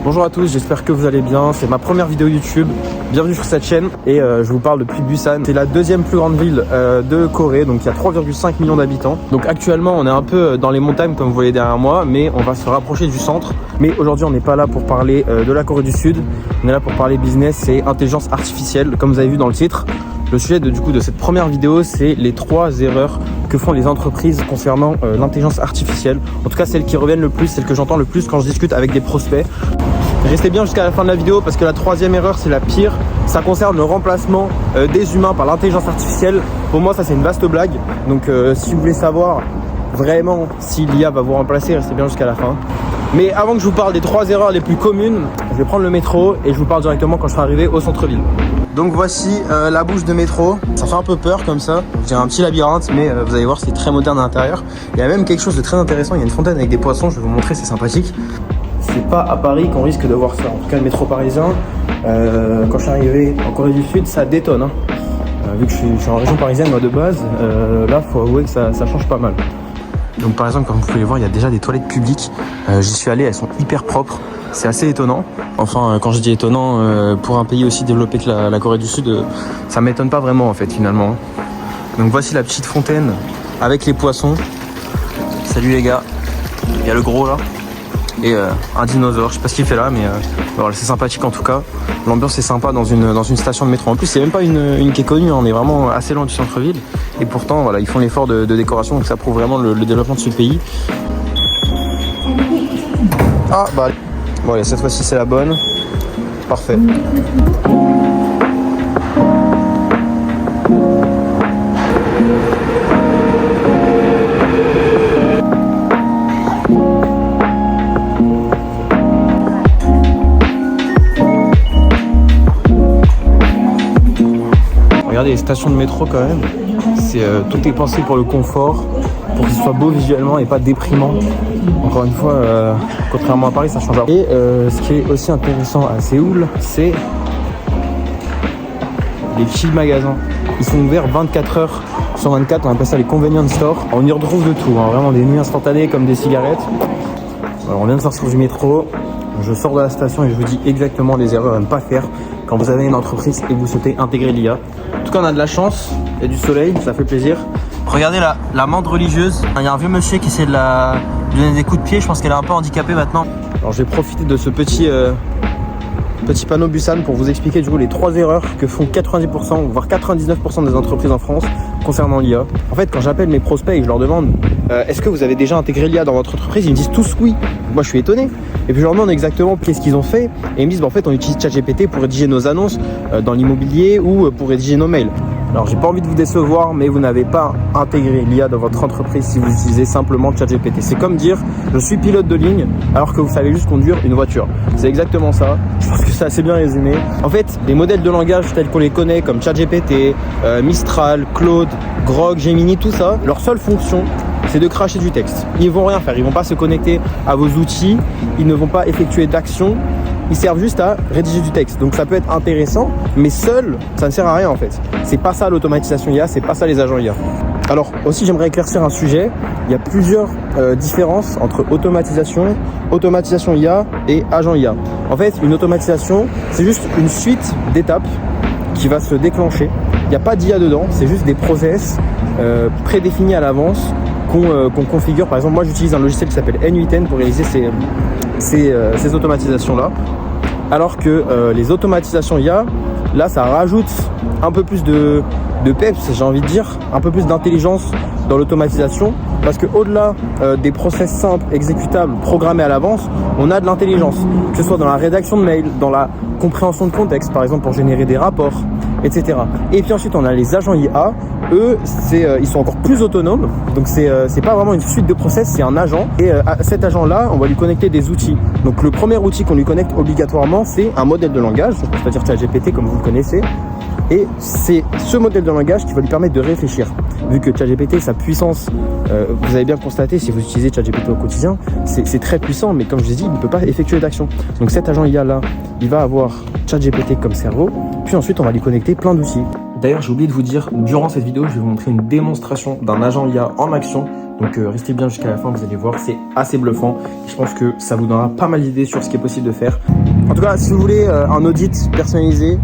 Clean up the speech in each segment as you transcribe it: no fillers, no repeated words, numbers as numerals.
Bonjour à tous, j'espère que vous allez bien. C'est ma première vidéo YouTube. Bienvenue sur cette chaîne et je vous parle depuis Busan. C'est la deuxième plus grande ville de Corée, donc il y a 3,5 millions d'habitants. Donc actuellement on est un peu dans les montagnes comme vous voyez derrière moi, mais on va se rapprocher du centre. Mais aujourd'hui on n'est pas là pour parler de la Corée du Sud, on est là pour parler business et intelligence artificielle, comme vous avez vu dans le titre. Le sujet de cette première vidéo, c'est les 3 erreurs que font les entreprises concernant l'intelligence artificielle. En tout cas celles qui reviennent le plus, celles que j'entends le plus quand je discute avec des prospects. Restez bien jusqu'à la fin de la vidéo parce que la 3e erreur, c'est la pire. Ça concerne le remplacement des humains par l'intelligence artificielle. Pour moi, ça c'est une vaste blague. Donc si vous voulez savoir vraiment si l'IA va vous remplacer, restez bien jusqu'à la fin. Mais avant que je vous parle des 3 erreurs les plus communes, je vais prendre le métro et je vous parle directement quand je serai arrivé au centre-ville. Donc voici la bouche de métro. Ça fait un peu peur comme ça. Je dirais un petit labyrinthe, mais vous allez voir, c'est très moderne à l'intérieur. Il y a même quelque chose de très intéressant. Il y a une fontaine avec des poissons. Je vais vous montrer, c'est sympathique. C'est pas à Paris qu'on risque de voir ça. En tout cas, le métro parisien, quand je suis arrivé en Corée du Sud, ça détonne. Hein. Vu que je suis en région parisienne, moi de base, là, faut avouer que ça change pas mal. Donc par exemple, comme vous pouvez le voir, il y a déjà des toilettes publiques. J'y suis allé, elles sont hyper propres. C'est assez étonnant. Enfin, quand je dis étonnant, pour un pays aussi développé que la Corée du Sud, ça m'étonne pas vraiment en fait finalement. Donc voici la petite fontaine avec les poissons. Salut les gars. Il y a le gros là. Et un dinosaure, je sais pas ce qu'il fait là, mais voilà, c'est sympathique en tout cas. L'ambiance est sympa dans une station de métro. En plus, c'est même pas une qui est connue, hein. On est vraiment assez loin du centre-ville. Et pourtant, voilà, ils font l'effort de décoration, donc ça prouve vraiment le développement de ce pays. Ah bah, bon allez, cette fois-ci c'est la bonne. Parfait. Regardez les stations de métro quand même, tout est pensé pour le confort, pour qu'il soit beau visuellement et pas déprimant. Encore une fois, contrairement à Paris, ça change. Et ce qui est aussi intéressant à Séoul, c'est les petits magasins. Ils sont ouverts 24 heures sur 24, on appelle ça les convenience stores. On y retrouve de tout, hein, vraiment des nuits instantanées comme des cigarettes. Alors on vient de sortir du métro, je sors de la station et je vous dis exactement les erreurs à ne pas faire quand vous avez une entreprise et que vous souhaitez intégrer l'IA. En tout cas, on a de la chance, il y a du soleil, ça fait plaisir. Regardez la menthe religieuse. Il y a un vieux monsieur qui essaie de lui donner des coups de pied. Je pense qu'elle est un peu handicapée maintenant. Alors, je vais profiter de ce petit panneau Busan pour vous expliquer du coup les 3 erreurs que font 90% voire 99% des entreprises en France concernant l'IA. En fait, quand j'appelle mes prospects et que je leur demande est-ce que vous avez déjà intégré l'IA dans votre entreprise, ils me disent tous oui. Moi, je suis étonné. Et puis je leur demande exactement qu'est-ce qu'ils ont fait et ils me disent en fait on utilise ChatGPT pour rédiger nos annonces dans l'immobilier ou pour rédiger nos mails. Alors j'ai pas envie de vous décevoir, mais vous n'avez pas intégré l'IA dans votre entreprise si vous utilisez simplement ChatGPT. C'est comme dire je suis pilote de ligne alors que vous savez juste conduire une voiture. C'est exactement ça. Je pense que c'est assez bien résumé. En fait, les modèles de langage tels qu'on les connaît comme ChatGPT, Mistral, Claude, Grok, Gemini, tout ça, leur seule fonction, c'est de cracher du texte. Ils vont rien faire, ils vont pas se connecter à vos outils, ils ne vont pas effectuer d'action. Ils servent juste à rédiger du texte. Donc ça peut être intéressant, mais seul, ça ne sert à rien en fait. C'est pas ça l'automatisation IA, c'est pas ça les agents IA. Alors aussi, j'aimerais éclaircir un sujet. Il y a plusieurs différences entre automatisation IA et agent IA. En fait, une automatisation, c'est juste une suite d'étapes qui va se déclencher. Il n'y a pas d'IA dedans, c'est juste des process prédéfinis à l'avance qu'on configure. Par exemple, moi j'utilise un logiciel qui s'appelle N8N pour réaliser ces automatisations-là. Alors que les automatisations IA, là ça rajoute un peu plus de peps, j'ai envie de dire, un peu plus d'intelligence dans l'automatisation. Parce que au-delà des process simples, exécutables, programmés à l'avance, on a de l'intelligence. Que ce soit dans la rédaction de mails, dans la compréhension de contexte, par exemple pour générer des rapports, etc. Et puis ensuite on a les agents IA. Eux, ils sont encore plus autonomes. Donc c'est pas vraiment une suite de process, c'est un agent. Et à cet agent-là, on va lui connecter des outils. Donc le premier outil qu'on lui connecte obligatoirement, c'est un modèle de langage, c'est-à-dire ChatGPT comme vous le connaissez. Et c'est ce modèle de langage qui va lui permettre de réfléchir. Vu que ChatGPT, sa puissance, vous avez bien constaté si vous utilisez ChatGPT au quotidien, c'est très puissant, mais comme je l'ai dit, il ne peut pas effectuer d'action. Donc cet agent IA là, il va avoir ChatGPT comme cerveau, puis ensuite on va lui connecter plein d'outils. D'ailleurs, j'ai oublié de vous dire, durant cette vidéo, je vais vous montrer une démonstration d'un agent IA en action. Donc restez bien jusqu'à la fin, vous allez voir, c'est assez bluffant. Je pense que ça vous donnera pas mal d'idées sur ce qui est possible de faire. En tout cas, si vous voulez un audit personnalisé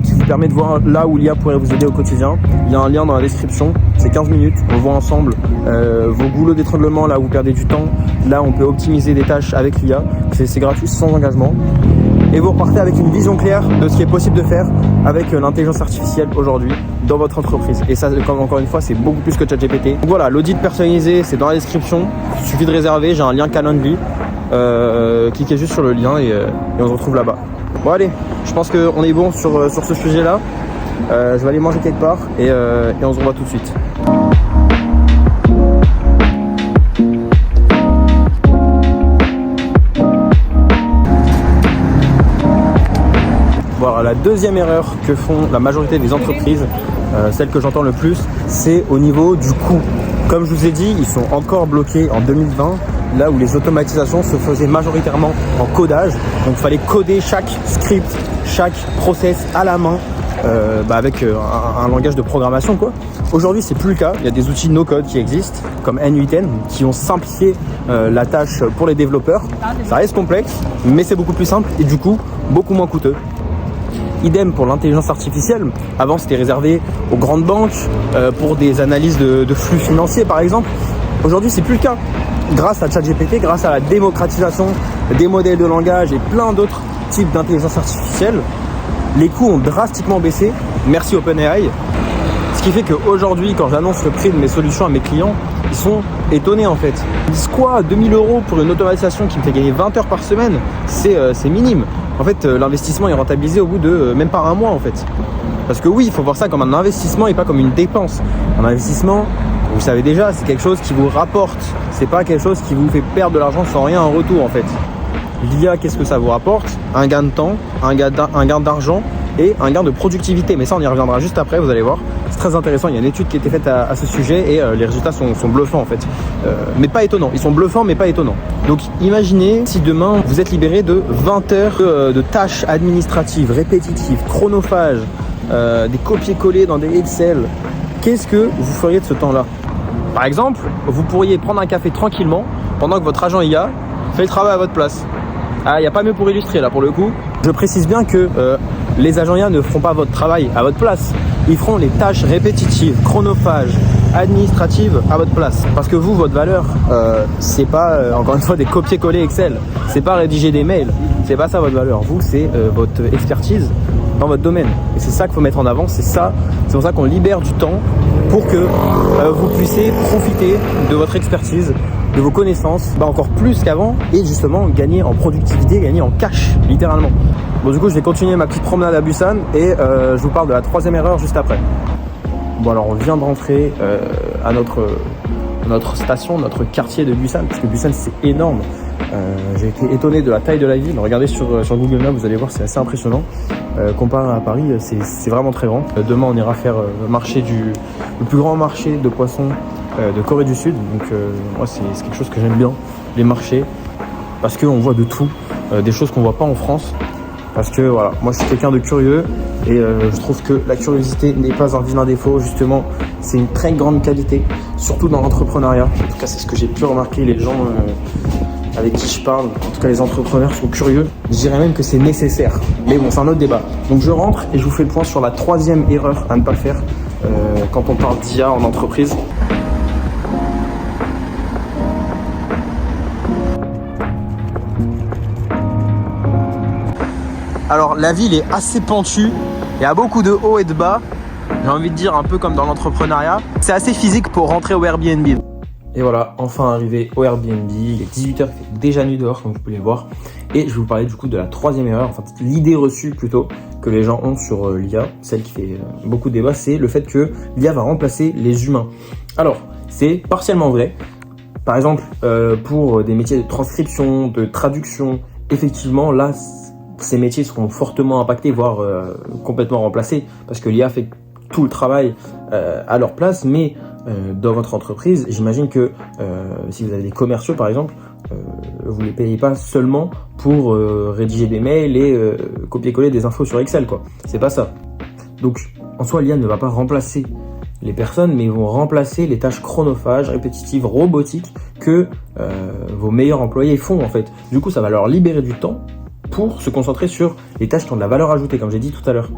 qui vous permet de voir là où l'IA pourrait vous aider au quotidien, il y a un lien dans la description, c'est 15 minutes. On voit ensemble vos goulots d'étranglement, là où vous perdez du temps. Là, on peut optimiser des tâches avec l'IA. C'est gratuit, sans engagement. Et vous repartez avec une vision claire de ce qui est possible de faire avec l'intelligence artificielle aujourd'hui dans votre entreprise. Et ça, encore une fois, c'est beaucoup plus que ChatGPT. Donc voilà, l'audit personnalisé, c'est dans la description. Il suffit de réserver, j'ai un lien Calendly. Cliquez juste sur le lien et on se retrouve là-bas. Bon allez, je pense qu'on est bon sur ce sujet-là. Je vais aller manger quelque part et on se revoit tout de suite. Voilà, la deuxième erreur que font la majorité des entreprises, celle que j'entends le plus, c'est au niveau du coût. Comme je vous ai dit, ils sont encore bloqués en 2020, là où les automatisations se faisaient majoritairement en codage. Donc il fallait coder chaque script, chaque process à la main, avec un langage de programmation, quoi. Aujourd'hui, c'est plus le cas. Il y a des outils no-code qui existent, comme N8N, qui ont simplifié la tâche pour les développeurs. Ça reste complexe, mais c'est beaucoup plus simple et du coup, beaucoup moins coûteux. Idem pour l'intelligence artificielle. Avant, c'était réservé aux grandes banques pour des analyses de flux financiers, par exemple. Aujourd'hui, c'est plus le cas. Grâce à ChatGPT, grâce à la démocratisation des modèles de langage et plein d'autres types d'intelligence artificielle, les coûts ont drastiquement baissé. Merci OpenAI. Ce qui fait qu'aujourd'hui, quand j'annonce le prix de mes solutions à mes clients, ils sont étonnés en fait. Ils disent quoi, 2000 € pour une automatisation qui me fait gagner 20 heures par semaine, c'est minime. En fait, l'investissement est rentabilisé au bout de même pas un mois en fait. Parce que oui, il faut voir ça comme un investissement et pas comme une dépense. Un investissement, vous savez déjà, c'est quelque chose qui vous rapporte. C'est pas quelque chose qui vous fait perdre de l'argent sans rien en retour en fait. L'IA, qu'est-ce que ça vous rapporte? Un gain de temps, un gain d'argent et un gain de productivité. Mais ça, on y reviendra juste après, vous allez voir. C'est très intéressant, il y a une étude qui a été faite à ce sujet et les résultats sont bluffants en fait. Mais pas étonnants, ils sont bluffants mais pas étonnants. Donc imaginez si demain vous êtes libéré de 20 heures de tâches administratives, répétitives, chronophages, des copier-coller dans des Excel. Qu'est-ce que vous feriez de ce temps-là? Par exemple, vous pourriez prendre un café tranquillement pendant que votre agent IA fait le travail à votre place. Ah, il n'y a pas mieux pour illustrer là pour le coup. Je précise bien que les agents IA ne feront pas votre travail à votre place. Ils feront les tâches répétitives, chronophages, administratives à votre place. Parce que vous, votre valeur, c'est pas encore une fois des copier-coller Excel. C'est pas rédiger des mails. C'est pas ça votre valeur. Vous, c'est votre expertise dans votre domaine. Et c'est ça qu'il faut mettre en avant. C'est pour ça qu'on libère du temps pour que vous puissiez profiter de votre expertise, de vos connaissances, encore plus qu'avant, et justement gagner en productivité, gagner en cash, littéralement. Bon, du coup, je vais continuer ma petite promenade à Busan et je vous parle de la troisième erreur juste après. Bon, alors on vient de rentrer à notre station, notre quartier de Busan, parce que Busan c'est énorme. J'ai été étonné de la taille de la ville. Regardez sur Google Maps, vous allez voir, c'est assez impressionnant. Comparé à Paris, c'est vraiment très grand. Demain, on ira faire le plus grand marché de poissons de Corée du Sud. Donc moi, c'est quelque chose que j'aime bien, les marchés, parce qu'on voit de tout, des choses qu'on voit pas en France. Parce que voilà, moi je suis quelqu'un de curieux et je trouve que la curiosité n'est pas un vilain défaut. Justement, c'est une très grande qualité, surtout dans l'entrepreneuriat. En tout cas, c'est ce que j'ai pu remarquer. Les gens avec qui je parle, en tout cas les entrepreneurs sont curieux. Je dirais même que c'est nécessaire. Mais bon, c'est un autre débat. Donc je rentre et je vous fais le point sur la troisième erreur à ne pas faire quand on parle d'IA en entreprise. Alors la ville est assez pentue, il y a beaucoup de hauts et de bas, j'ai envie de dire un peu comme dans l'entrepreneuriat. C'est assez physique pour rentrer au Airbnb. Et voilà, enfin arrivé au Airbnb, il est 18h, il fait déjà nuit dehors comme vous pouvez le voir. Et je vais vous parler du coup de la troisième erreur, enfin l'idée reçue plutôt que les gens ont sur l'IA, celle qui fait beaucoup de débat, c'est le fait que l'IA va remplacer les humains. Alors, c'est partiellement vrai. Par exemple, pour des métiers de transcription, de traduction, effectivement là, ces métiers seront fortement impactés, voire complètement remplacés, parce que l'IA fait tout le travail à leur place. Mais dans votre entreprise, j'imagine que si vous avez des commerciaux par exemple, vous ne les payez pas seulement pour rédiger des mails et copier-coller des infos sur Excel, quoi. C'est pas ça. Donc En soi, l'IA ne va pas remplacer les personnes, mais ils vont remplacer les tâches chronophages, répétitives, robotiques que vos meilleurs employés font en fait. Du coup, ça va leur libérer du temps pour se concentrer sur les tâches qui ont de la valeur ajoutée, comme j'ai dit tout à l'heure.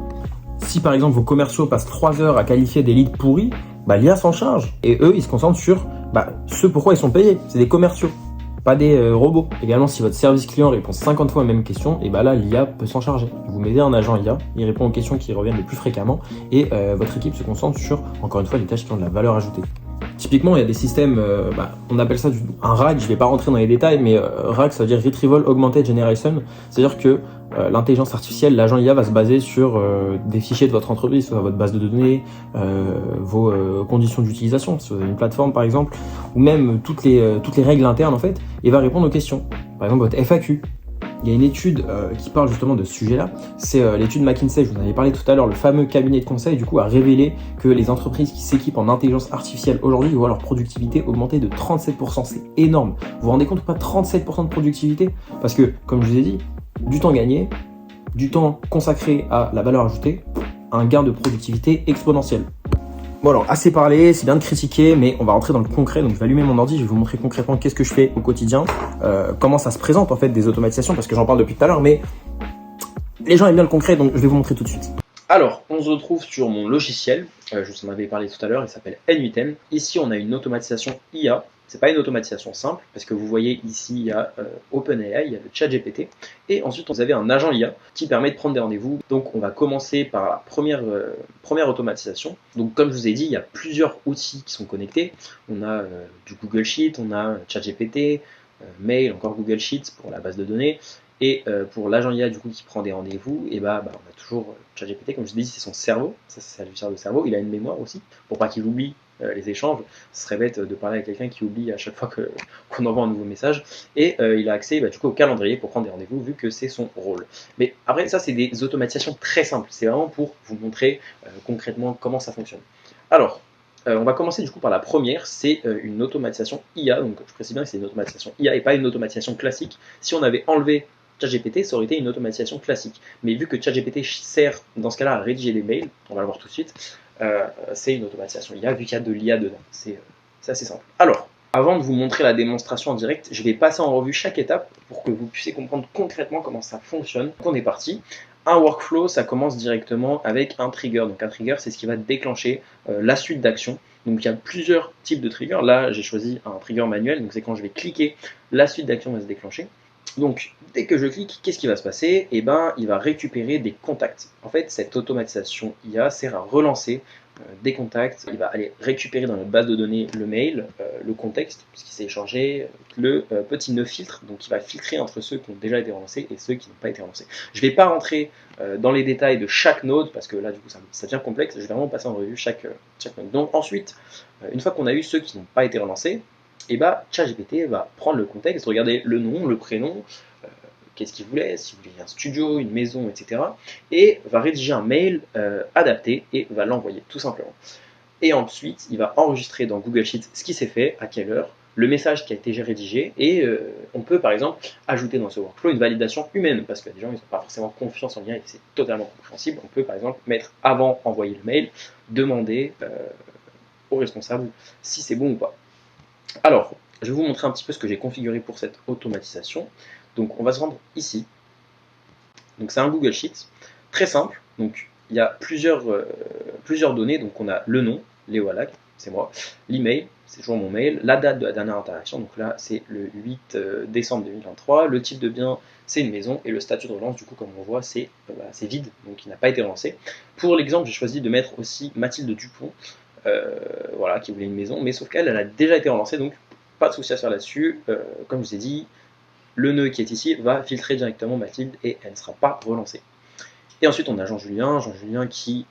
Si par exemple vos commerciaux passent 3 heures à qualifier des leads pourris, l'IA s'en charge. Et eux, ils se concentrent sur ce pourquoi ils sont payés. C'est des commerciaux, pas des robots. Également, si votre service client répond 50 fois aux mêmes questions, et là, l'IA peut s'en charger. Vous mettez un agent IA, il répond aux questions qui reviennent le plus fréquemment, et votre équipe se concentre sur, encore une fois, les tâches qui ont de la valeur ajoutée. Typiquement, il y a des systèmes, on appelle ça un RAG, je ne vais pas rentrer dans les détails, mais RAG, ça veut dire Retrieval Augmented Generation, c'est-à-dire que l'intelligence artificielle, l'agent IA va se baser sur des fichiers de votre entreprise, soit votre base de données, vos conditions d'utilisation, si vous avez une plateforme par exemple, ou même toutes les règles internes en fait, et va répondre aux questions. Par exemple, votre FAQ. Il y a une étude qui parle justement de ce sujet-là, c'est l'étude McKinsey, je vous en avais parlé tout à l'heure, le fameux cabinet de conseil, du coup, a révélé que les entreprises qui s'équipent en intelligence artificielle aujourd'hui voient leur productivité augmenter de 37%, c'est énorme. Vous vous rendez compte ou pas, 37% de productivité? Parce que, comme je vous ai dit, du temps gagné, du temps consacré à la valeur ajoutée, un gain de productivité exponentiel. Bon alors, assez parlé, c'est bien de critiquer, mais on va rentrer dans le concret. Donc je vais allumer mon ordi, je vais vous montrer concrètement qu'est-ce que je fais au quotidien, comment ça se présente en fait des automatisations, parce que j'en parle depuis tout à l'heure, mais les gens aiment bien le concret, donc je vais vous montrer tout de suite. Alors, on se retrouve sur mon logiciel, je vous en avais parlé tout à l'heure, il s'appelle N8N. Ici, on a une automatisation IA. C'est pas une automatisation simple, parce que vous voyez ici, il y a OpenAI, il y a le ChatGPT, et ensuite vous avez un agent IA qui permet de prendre des rendez-vous. Donc on va commencer par la première automatisation. Donc comme je vous ai dit, il y a plusieurs outils qui sont connectés. On a du Google Sheet, on a ChatGPT, Mail, encore Google Sheets pour la base de données, et pour l'agent IA du coup qui prend des rendez-vous, et on a toujours ChatGPT, comme je vous ai dit, c'est son cerveau, ça lui sert de cerveau, il a une mémoire aussi, pour pas qu'il oublie les échanges. Ce serait bête de parler avec quelqu'un qui oublie à chaque fois qu'on envoie un nouveau message. Et il a accès du coup au calendrier pour prendre des rendez-vous vu que c'est son rôle. Mais après ça, c'est des automatisations très simples. C'est vraiment pour vous montrer concrètement comment ça fonctionne. Alors, on va commencer du coup par la première, c'est une automatisation IA. Donc je précise bien que c'est une automatisation IA et pas une automatisation classique. Si on avait enlevé ChatGPT, ça aurait été une automatisation classique. Mais vu que ChatGPT sert dans ce cas-là à rédiger des mails, on va le voir tout de suite, c'est une automatisation IA vu qu'il y a de l'IA dedans. C'est assez simple. Alors, avant de vous montrer la démonstration en direct, je vais passer en revue chaque étape pour que vous puissiez comprendre concrètement comment ça fonctionne. Donc on est parti. Un workflow, ça commence directement avec un trigger. Donc un trigger, c'est ce qui va déclencher la suite d'actions. Donc il y a plusieurs types de triggers. Là, j'ai choisi un trigger manuel. Donc c'est quand je vais cliquer, la suite d'actions va se déclencher. Donc, dès que je clique, qu'est-ce qui va se passer? Il va récupérer des contacts. En fait, cette automatisation IA sert à relancer des contacts. Il va aller récupérer dans notre base de données le mail, le contexte, puisqu'il s'est échangé, le petit nœud filtre. Donc, il va filtrer entre ceux qui ont déjà été relancés et ceux qui n'ont pas été relancés. Je ne vais pas rentrer dans les détails de chaque node, parce que là, du coup, ça devient complexe. Je vais vraiment passer en revue chaque node. Donc, ensuite, une fois qu'on a eu ceux qui n'ont pas été relancés, et ChatGPT va prendre le contexte, regarder le nom, le prénom, qu'est-ce qu'il voulait, s'il voulait un studio, une maison, etc. Et va rédiger un mail adapté et va l'envoyer, tout simplement. Et ensuite, il va enregistrer dans Google Sheets ce qui s'est fait, à quelle heure, le message qui a été rédigé, et on peut par exemple ajouter dans ce workflow une validation humaine, parce que des gens ils n'ont pas forcément confiance en l'IA et c'est totalement compréhensible. On peut par exemple mettre avant envoyer le mail, demander au responsable si c'est bon ou pas. Alors, je vais vous montrer un petit peu ce que j'ai configuré pour cette automatisation. Donc, on va se rendre ici. Donc, c'est un Google Sheets, très simple. Donc, il y a plusieurs données. Donc, on a le nom, Léo Alac, c'est moi, l'email, c'est toujours mon mail, la date de la dernière interaction. Donc là, c'est le 8 décembre 2023. Le type de bien, c'est une maison. Et le statut de relance, du coup, comme on voit, c'est vide. Donc, il n'a pas été relancé. Pour l'exemple, j'ai choisi de mettre aussi Mathilde Dupont. Qui voulait une maison, mais sauf qu'elle a déjà été relancée, donc pas de souci à faire là-dessus. Comme je vous ai dit, le nœud qui est ici va filtrer directement Mathilde et elle ne sera pas relancée. Et ensuite on a Jean-Julien qui,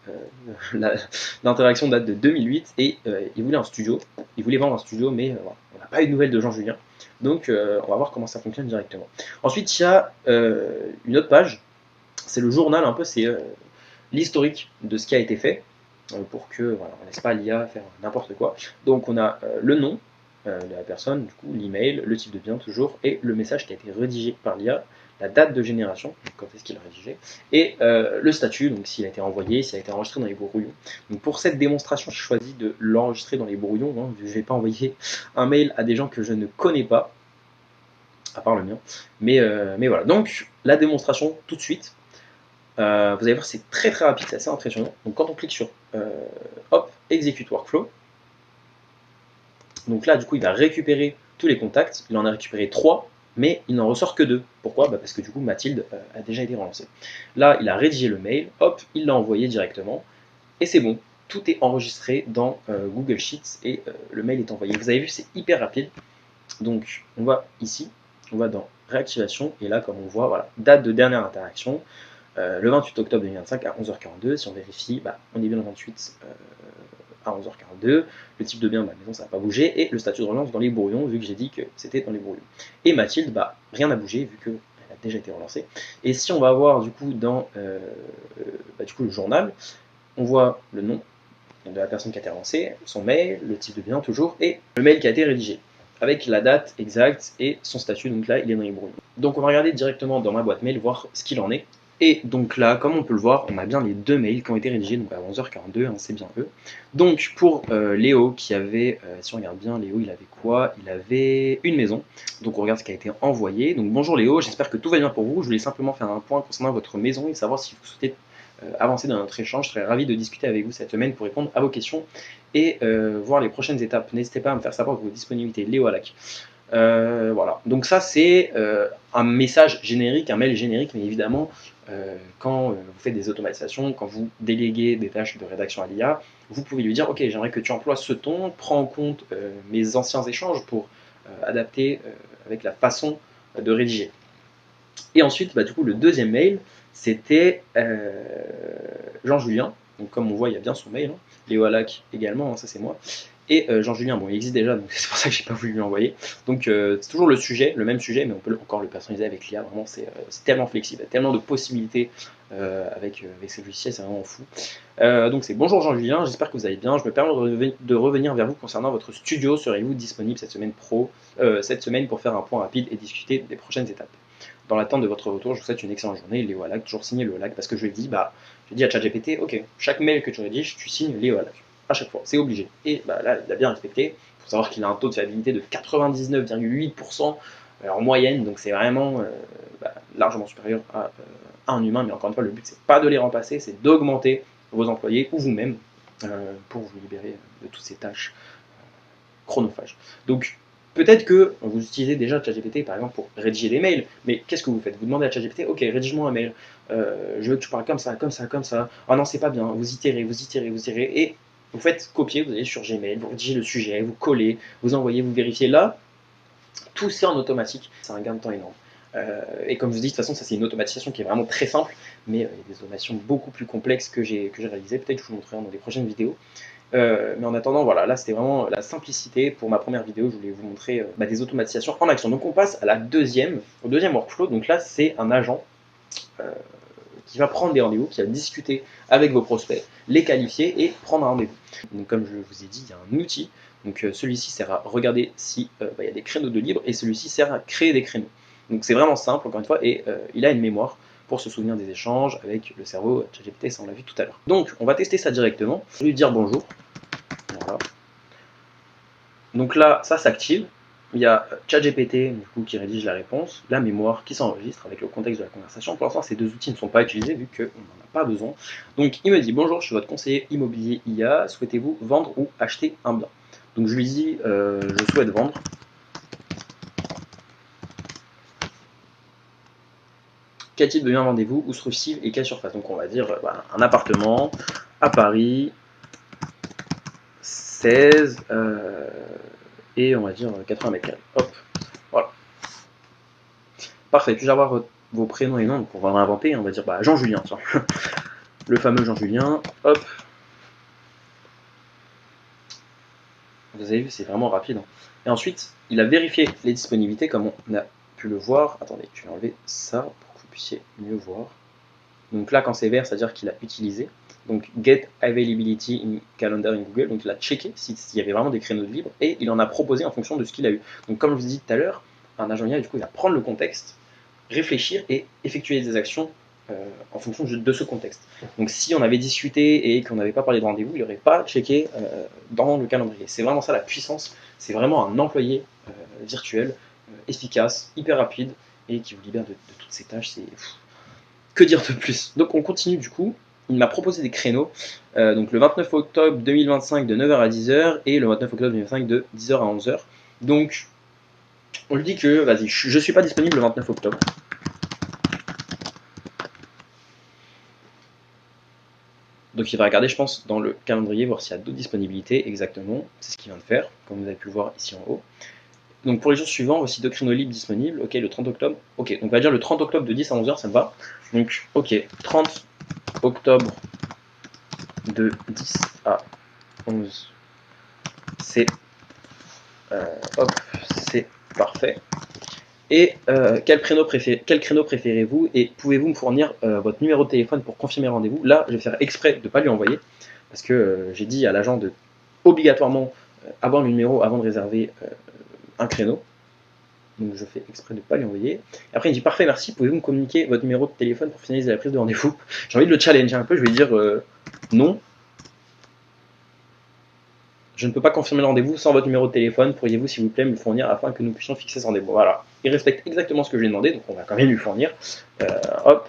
l'interaction date de 2008 et il voulait un studio, il voulait vendre un studio, mais on n'a pas eu de nouvelles de Jean-Julien, donc on va voir comment ça fonctionne directement. Ensuite il y a une autre page, c'est le journal un peu, c'est l'historique de ce qui a été fait, pour que on laisse pas l'IA faire n'importe quoi. Donc on a le nom de la personne, du coup l'email, le type de bien toujours, et le message qui a été rédigé par l'IA, la date de génération, donc quand est-ce qu'il a rédigé, et le statut, donc s'il a été envoyé, s'il a été enregistré dans les brouillons. Donc pour cette démonstration, j'ai choisi de l'enregistrer dans les brouillons, hein, vu que je ne vais pas envoyer un mail à des gens que je ne connais pas, à part le mien. Mais voilà, donc la démonstration tout de suite. Vous allez voir, c'est très très rapide, c'est assez impressionnant. Donc quand on clique sur hop, execute workflow, donc là du coup il va récupérer tous les contacts, il en a récupéré 3, mais il n'en ressort que 2. Pourquoi? Parce que du coup Mathilde a déjà été relancée. Là il a rédigé le mail, hop, il l'a envoyé directement, et c'est bon, tout est enregistré dans Google Sheets et le mail est envoyé. Vous avez vu, c'est hyper rapide. Donc on va ici, on va dans réactivation, et là comme on voit, voilà, date de dernière interaction, le 28 octobre 2025 à 11h42, si on vérifie, on est bien le 28 à 11h42, le type de bien de la maison ça n'a pas bougé, et le statut de relance dans les brouillons, vu que j'ai dit que c'était dans les brouillons. Et Mathilde, rien n'a bougé, vu qu'elle a déjà été relancée. Et si on va voir du coup dans du coup, le journal, on voit le nom de la personne qui a été relancée, son mail, le type de bien toujours, et le mail qui a été rédigé, avec la date exacte et son statut, donc là il est dans les brouillons. Donc on va regarder directement dans ma boîte mail, voir ce qu'il en est. Et donc là, comme on peut le voir, on a bien les 2 mails qui ont été rédigés, donc à 11h42, hein, c'est bien eux. Donc pour Léo, qui avait, si on regarde bien, Léo, il avait quoi? Il avait une maison. Donc on regarde ce qui a été envoyé. Donc bonjour Léo, j'espère que tout va bien pour vous. Je voulais simplement faire un point concernant votre maison et savoir si vous souhaitez avancer dans notre échange. Je serais ravi de discuter avec vous cette semaine pour répondre à vos questions et voir les prochaines étapes. N'hésitez pas à me faire savoir vos disponibilités. Léo Alac. Voilà, donc ça c'est un message générique, un mail générique, mais évidemment quand vous faites des automatisations, quand vous déléguez des tâches de rédaction à l'IA, vous pouvez lui dire ok, j'aimerais que tu emploies ce ton, prends en compte mes anciens échanges pour adapter avec la façon de rédiger. Et ensuite, du coup, le deuxième mail, c'était Jean-Julien, donc comme on voit, il y a bien son mail, hein. Léo Alac également, hein, ça c'est moi. Et Jean-Julien, bon, il existe déjà, donc c'est pour ça que j'ai pas voulu lui envoyer. Donc c'est toujours le sujet, le même sujet, mais on peut encore le personnaliser avec l'IA. Vraiment, c'est tellement flexible, il y a tellement de possibilités avec ces logiciels, c'est vraiment fou. Donc c'est bonjour Jean-Julien, j'espère que vous allez bien. Je me permets de revenir vers vous concernant votre studio. Serez-vous disponible cette semaine pour faire un point rapide et discuter des prochaines étapes? Dans l'attente de votre retour, je vous souhaite une excellente journée. Léo Alac, toujours signé Léo Alac, parce que je lui ai dit, j'ai dit à ChatGPT, ok, chaque mail que tu rédiges, tu signes Léo Alac. À chaque fois, c'est obligé. Et là, il a bien respecté. Il faut savoir qu'il a un taux de fiabilité de 99,8% en moyenne, donc c'est vraiment largement supérieur à un humain. Mais encore une fois, le but, c'est pas de les remplacer, c'est d'augmenter vos employés ou vous-même pour vous libérer de toutes ces tâches chronophages. Donc, peut-être que vous utilisez déjà ChatGPT par exemple pour rédiger des mails, mais qu'est-ce que vous faites? Vous demandez à ChatGPT, ok, rédige-moi un mail, je veux que tu parles comme ça, comme ça, comme ça, ah non, c'est pas bien, vous itérez, et vous faites copier, vous allez sur Gmail, vous rédigez le sujet, vous collez, vous envoyez, vous vérifiez. Là, tout c'est en automatique, c'est un gain de temps énorme. Et comme je vous dis, de toute façon, ça c'est une automatisation qui est vraiment très simple, mais il y a des automations beaucoup plus complexes que j'ai réalisées, peut-être que je vous montrerai dans les prochaines vidéos. Mais en attendant, voilà, là c'était vraiment la simplicité. Pour ma première vidéo, je voulais vous montrer des automatisations en action. Donc on passe à au deuxième workflow. Donc là, c'est un agent qui va prendre des rendez-vous, qui va discuter avec vos prospects, les qualifier et prendre un rendez-vous. Donc comme je vous ai dit, il y a un outil. Donc celui-ci sert à regarder si y a des créneaux de libre, et celui-ci sert à créer des créneaux. Donc c'est vraiment simple, encore une fois, et il a une mémoire pour se souvenir des échanges avec le cerveau ChatGPT, ça on l'a vu tout à l'heure. Donc on va tester ça directement. Je vais lui dire bonjour. Voilà. Donc là, ça s'active. Il y a ChatGPT du coup, qui rédige la réponse, la mémoire qui s'enregistre avec le contexte de la conversation. Pour l'instant, ces deux outils ne sont pas utilisés vu qu'on n'en a pas besoin. Donc il me dit bonjour, je suis votre conseiller immobilier IA. Souhaitez-vous vendre ou acheter un bien? Donc je lui dis je souhaite vendre. Quel type de bien vendez-vous? Où se trouve-t-il et quelle surface? Donc on va dire un appartement à Paris, 16 et on va dire 80 mètres carrés. Hop, voilà. Parfait, puis-je avoir vos prénoms et noms? Donc on va inventer, on va dire Jean-Julien, tiens. Le fameux Jean-Julien, hop. Vous avez vu, c'est vraiment rapide. Hein. Et ensuite, il a vérifié les disponibilités comme on a pu le voir. Attendez, je vais enlever ça pour que vous puissiez mieux voir. Donc là, quand c'est vert, c'est-à-dire qu'il a utilisé. Donc get availability in calendar in Google. Donc il a checké s'il y avait vraiment des créneaux de libre et il en a proposé en fonction de ce qu'il a eu. Donc comme je vous ai dit tout à l'heure, un agent IA, du coup, il va prendre le contexte, réfléchir et effectuer des actions en fonction de ce contexte. Donc si on avait discuté et qu'on n'avait pas parlé de rendez-vous, il n'aurait pas checké dans le calendrier. C'est vraiment ça la puissance, c'est vraiment un employé virtuel, efficace, hyper rapide, et qui vous libère de toutes ces tâches. C'est que dire de plus. Donc on continue du coup. Il m'a proposé des créneaux, donc le 29 octobre 2025 de 9h à 10h et le 29 octobre 2025 de 10h à 11h. Donc on lui dit que, vas-y, je suis pas disponible le 29 octobre. Donc il va regarder, je pense, dans le calendrier, voir s'il y a d'autres disponibilités exactement. C'est ce qu'il vient de faire, comme vous avez pu le voir ici en haut. Donc pour les jours suivants, voici 2 créneaux libres disponibles. Ok, le 30 octobre. Ok, donc on va dire le 30 octobre de 10 à 11h, ça me va. Donc ok, 30 octobre de 10 à 11. C'est c'est parfait. Et quel créneau préférez-vous et pouvez-vous me fournir votre numéro de téléphone pour confirmer le rendez-vous? Là, je vais faire exprès de ne pas lui envoyer parce que j'ai dit à l'agent de obligatoirement avoir le numéro avant de réserver un créneau. Donc je fais exprès de ne pas lui envoyer. Et après il me dit parfait, merci, pouvez-vous me communiquer votre numéro de téléphone pour finaliser la prise de rendez-vous? J'ai envie de le challenger un peu, je vais lui dire non. Je ne peux pas confirmer le rendez-vous sans votre numéro de téléphone. Pourriez-vous, s'il vous plaît, me le fournir afin que nous puissions fixer ce rendez-vous? Voilà. Il respecte exactement ce que je lui ai demandé, donc on va quand même lui fournir. Hop.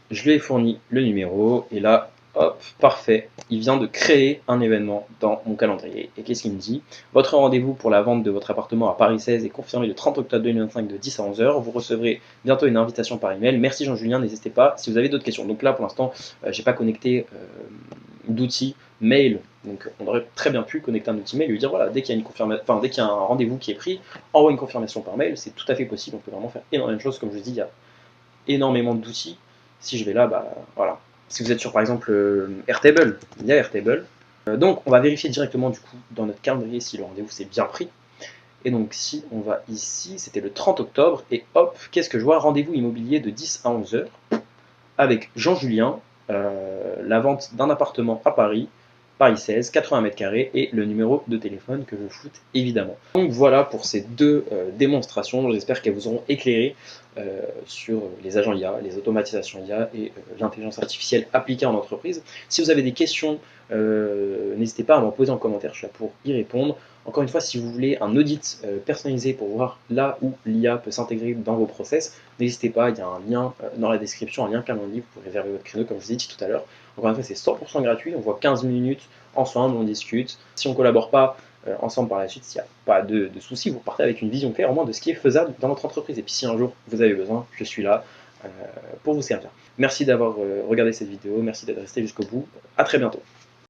Je lui ai fourni le numéro, et là, hop, parfait. Il vient de créer un événement dans mon calendrier. Et qu'est-ce qu'il me dit? Votre rendez-vous pour la vente de votre appartement à Paris 16 est confirmé le 30 octobre 2025 de 10 à 11h. Vous recevrez bientôt une invitation par email. Merci Jean-Julien, n'hésitez pas si vous avez d'autres questions. Donc là, pour l'instant, j'ai pas connecté d'outils mail. Donc on aurait très bien pu connecter un outil mail et lui dire voilà, dès qu'il y a une confirmation, enfin dès qu'il y a un rendez-vous qui est pris, envoie une confirmation par mail. C'est tout à fait possible. On peut vraiment faire énormément de choses. Comme je dis, il y a énormément d'outils. Si je vais là, bah voilà. Si vous êtes sur par exemple Airtable, il y a Airtable. Donc on va vérifier directement du coup dans notre calendrier si le rendez-vous s'est bien pris. Et donc si on va ici, c'était le 30 octobre, et hop, qu'est-ce que je vois? Rendez-vous immobilier de 10 à 11h avec Jean-Julien, la vente d'un appartement à Paris, Paris 16, 80 mètres carrés, et le numéro de téléphone que je foute évidemment. Donc voilà pour ces deux démonstrations, j'espère qu'elles vous auront éclairé sur les agents IA, les automatisations IA et l'intelligence artificielle appliquée en entreprise. Si vous avez des questions, n'hésitez pas à m'en poser en commentaire, je suis là pour y répondre. Encore une fois, si vous voulez un audit personnalisé pour voir là où l'IA peut s'intégrer dans vos process, n'hésitez pas, il y a un lien dans la description, un lien calendrier, vous pouvez réserver votre créneau comme je vous ai dit tout à l'heure. Encore une fois, c'est 100% gratuit, on voit 15 minutes ensemble, on discute. Si on ne collabore pas ensemble par la suite, s'il n'y a pas de soucis, vous partez avec une vision claire au moins de ce qui est faisable dans votre entreprise. Et puis si un jour vous avez besoin, je suis là pour vous servir. Merci d'avoir regardé cette vidéo, merci d'être resté jusqu'au bout. À très bientôt.